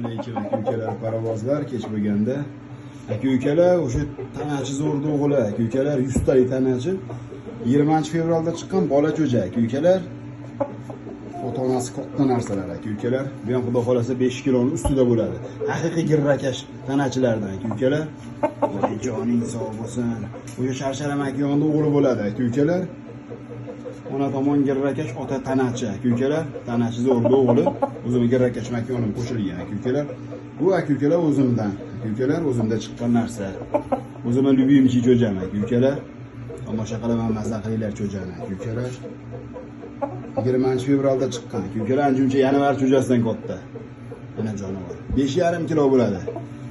alaykum aka-ukalar, parovozlar kech bo'lganda. Aka-ukalar, o'sha tanachi zo'rda o'g'li, aka-ukalar 100 talik tanachi 20-fevralda chiqqan bola cho'ja, aka-ukalar. Ota-onasi katta narsalar, aka-ukalar. Bu ham xudo xolasa 5 kiloning ustida bo'ladi. Haqiqiy girrakash tanachilardan, aka-ukalar. Voy joning sog' bo'lsin. O'sha Sharsharam aka yonida o'g'li bo'ladi, aka-ukalar. Ona tomon girrakash, ota tanachi, aka-ukalar. Tanachi zo'rda o'g'li. O'zim girrakash makonim qo'shilgan, aka-ukalar. Bu aka-ukalar o'zimdan, aka-ukalar o'zimda chiqqan narsa. O'zimning любимчий cho'jam, aka-ukalar. Tomosha qilaman, mazza qilinglar cho'jani, aka-ukalar. 20-fevralda chiqqan, aka-ukalar anjuncha yanvar cho'jasidan katta. Mana jonivor. 5,5 kilo bo'ladi.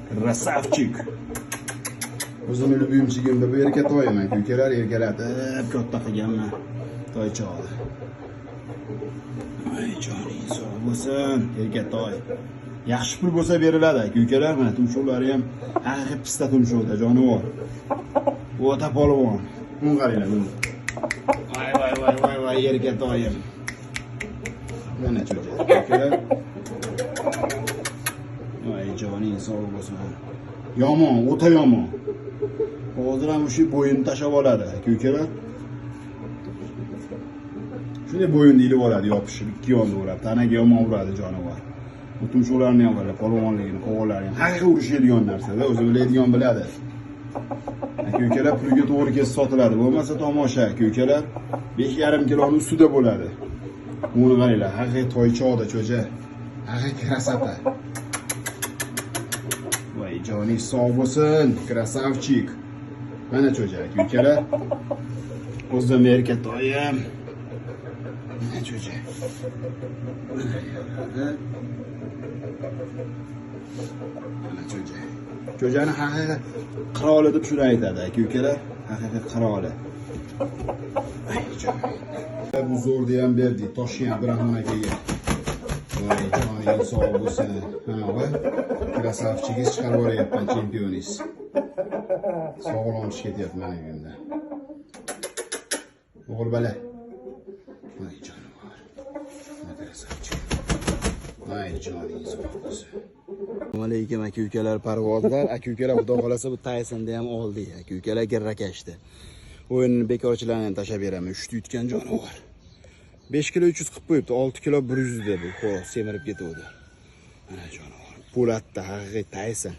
Krasavchik. O'zimning любимчигimda bu erka to'yim, aka-ukalar, erkalatib katta qilganman. Toycha oldi. Ay joning sog' bo'lsin, erka toy. Yaxshi pul bo'lsa beriladi, aka-ukalar. Mana tumshuqlari ham haqiqiy pista tumshuqda, jonivor. Bu ota polvon. Buni qaranglar, buni. Voy, yerga toyim. Mana cho'ja, aka-ukalar. Voy joning sog' bo'lsin. Yomon, o'ta yomon. Hozir ham shu bo'yin tashab oladi, aka-ukalar. Shunday bo'yinni ilib oladi, yopishib, ikki yonda uradi. Tanaga yomon uradi jonivor. Bu tumshuqlarni ham qarang, polvonligini, qo'g'onlari ham haqiqiy urishadigan narsa-da, o'zi biladigan biladi. Aka-ukalar pulga to'g'ri kelsa sotiladi. Bo'lmasa tomosha, aka-ukalar 5,5 kiloning ustida bo'ladi. Buni qaranglar, haqiqiy toychoqda cho'ja. Haqiqiy krasota. Voy joning sog' bo'lsin, krasavchik. Mana cho'ja, aka-ukalar. O'zim erka toyim. Mana cho'ja. Mana cho'ja. Cho'jani haqiqiy qiroli deb shuni aytadi, aka-ukalar. Haqiqiy qiroli. Ay joning. Bu zo'rni ham berdik, Toshkent Abdurahmon akaga. Voy joning sog' bo'lsin. Ha, voy. Krasavchigingiz chiqarib yuboryapman, chempioningiz. Sog'lom ketyapti mana bunda. O'g'il bola. Voy jonivor. Krasavchik. Voy joning sog' bo'lsin. Assalomu alaykum aka-ukalar, parvozlar. Aka-ukalar xudo xolasa bu Taysonda ham oldik. Aka-ukalar girrakashdi. O'yinni bekorchilarni ham tashab beraman. 3 tutgan jonivor. 5 kilo 300 qilib qo'yibdi. 6 kilo 100 da bu. Xo'p, semirib ketdi. Mana jonivor. Po'latda haqiqiy Tayson.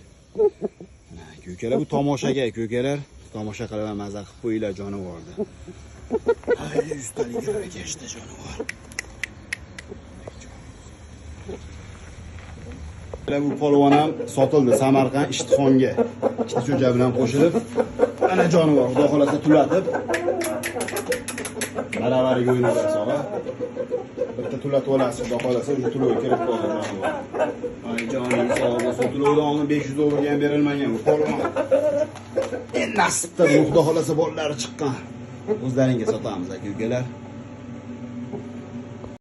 Mana aka-ukalar bu tomoshaga, aka-ukalar. Tomosha qilaman, mazza qilib qo'yinglar jonivorni. Ay, 100 talik girrakashdi jonivor. Bu polvon ham sotildi Samarqand Ishtixonga. Ikkita cho'ja bilan qo'shilib, ana jonivor xudo xolasa tulatib baravariga o'ynadi sog'a. Bitta tulatib olasiz, xudo xolasa o'sha tulov kirib qoldi jonivor. Ay joning sog' bo'lsin. Tulovdan oldin 500 dollarga ham berilmagan bu polvon. Endi nasibda xudo xolasa bolalari chiqqan. O'zlaringga sotamiz aka-ukalar.